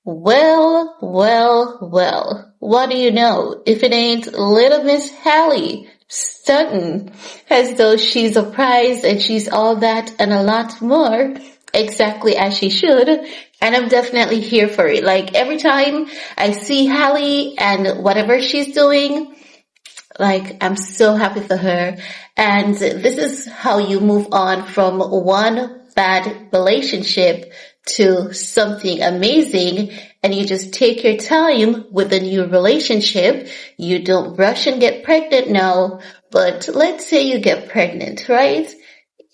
Well. What do you know? If it ain't little Miss Halle stunting as though she's a prize and she's all that and a lot more, exactly as she should. And I'm definitely here for it. Like every time I see Halle and whatever she's doing, like, I'm so happy for her. And this is how you move on from one bad relationship to something amazing. And you just take your time with a new relationship. You don't rush and get pregnant now. But let's say you get pregnant, right?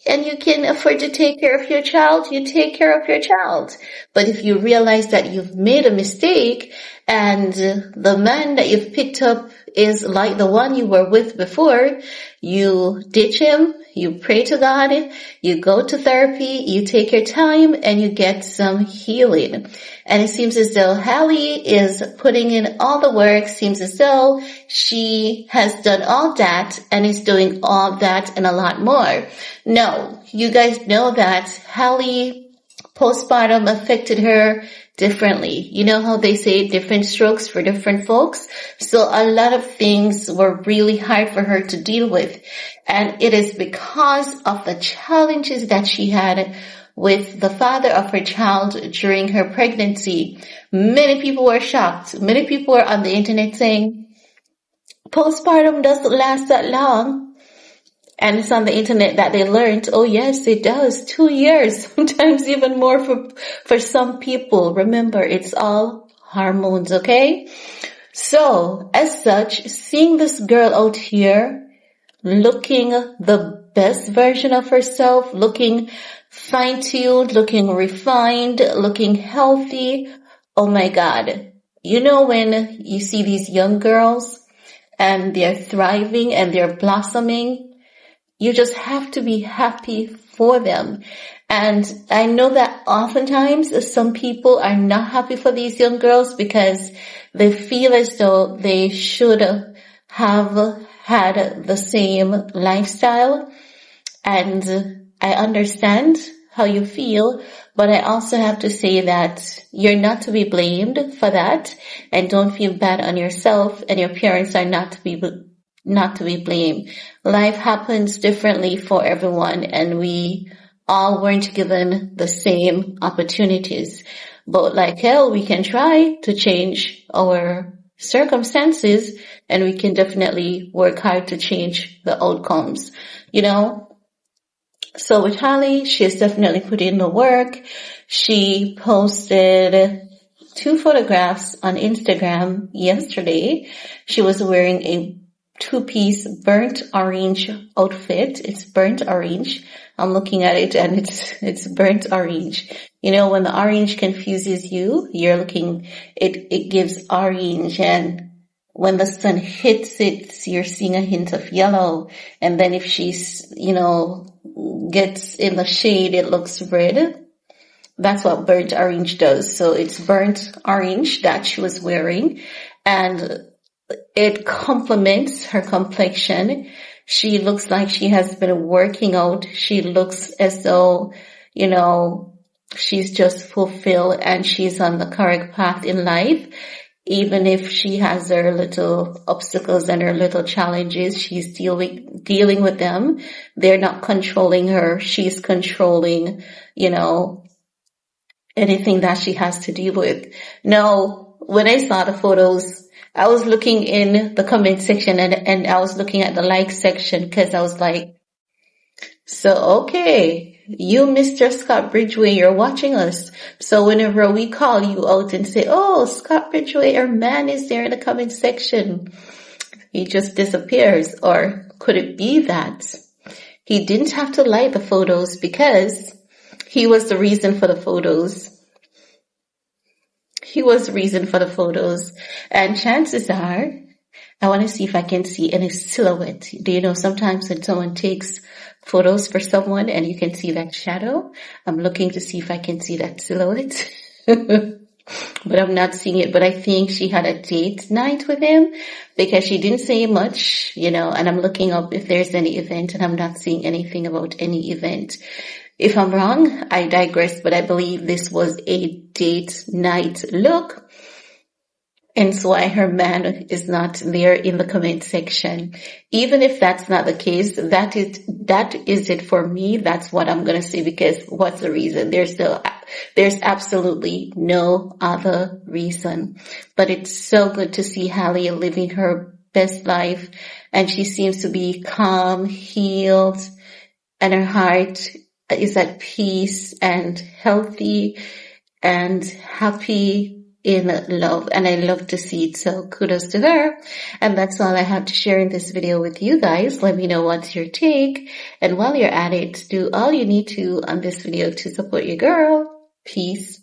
And you can afford to take care of your child, you take care of your child. But if you realize that you've made a mistake and the man that you've picked up is like the one you were with before, you ditch him, you pray to God, you go to therapy, you take your time, and you get some healing. And it seems as though Halle is putting in all the work, seems as though she has done all that and is doing all that and a lot more. No, you guys know that Halle postpartum affected her differently. You know how they say different strokes for different folks? So a lot of things were really hard for her to deal with. And it is because of the challenges that she had with the father of her child during her pregnancy. Many people were shocked. Many people were on the internet saying, postpartum doesn't last that long. And it's on the internet that they learned, oh yes, it does. 2 years, sometimes even more for some people. Remember, it's all hormones, okay? So, as such, seeing this girl out here looking the best version of herself, looking fine-tuned, looking refined, looking healthy. Oh my God. You know when you see these young girls and they're thriving and they're blossoming, you just have to be happy for them. And I know that oftentimes some people are not happy for these young girls because they feel as though they should have had the same lifestyle. And I understand how you feel, but I also have to say that you're not to be blamed for that, and don't feel bad on yourself, and your parents are not to be blamed. Life happens differently for everyone, and we all weren't given the same opportunities. But like hell, we can try to change our circumstances, and we can definitely work hard to change the outcomes, you know? So with Halle, she's definitely put in the work. She posted 2 photographs on Instagram yesterday. She was wearing a 2-piece burnt orange outfit. It's burnt orange. I'm looking at it and it's burnt orange. You know, when the orange confuses you, it gives orange, and when the sun hits it, you're seeing a hint of yellow. And then if she's, gets in the shade, it looks red. That's what burnt orange does. So it's burnt orange that she was wearing, and it complements her complexion. She looks like she has been working out. She looks as though, she's just fulfilled and she's on the correct path in life. Even if she has her little obstacles and her little challenges, she's dealing with them. They're not controlling her. She's controlling, anything that she has to deal with. Now, when I saw the photos, I was looking in the comment section and I was looking at the like section because I was like, so, okay, you, Mr. Scott Bridgeway, you're watching us. So whenever we call you out and say, oh, Scott Bridgeway, our man is there in the comment section, he just disappears. Or could it be that he didn't have to like the photos because he was the reason for the photos? He was the reason for the photos. And chances are, I want to see if I can see any silhouette. Do you know sometimes when someone takes photos for someone and you can see that shadow? I'm looking to see if I can see that silhouette. But I'm not seeing it. But I think she had a date night with him because she didn't say much, and I'm looking up if there's any event and I'm not seeing anything about any event. If I'm wrong, I digress, but I believe this was a date night look. And so why her man is not there in the comment section. Even if that's not the case, that is it for me. That's what I'm going to say, because what's the reason? There's absolutely no other reason. But it's so good to see Halle living her best life, and she seems to be calm, healed, and her heart is at peace and healthy and happy in love, and I love to see it. So kudos to her. And that's all I have to share in this video with you guys. Let me know what's your take, and while you're at it, do all you need to on this video to support your girl. Peace.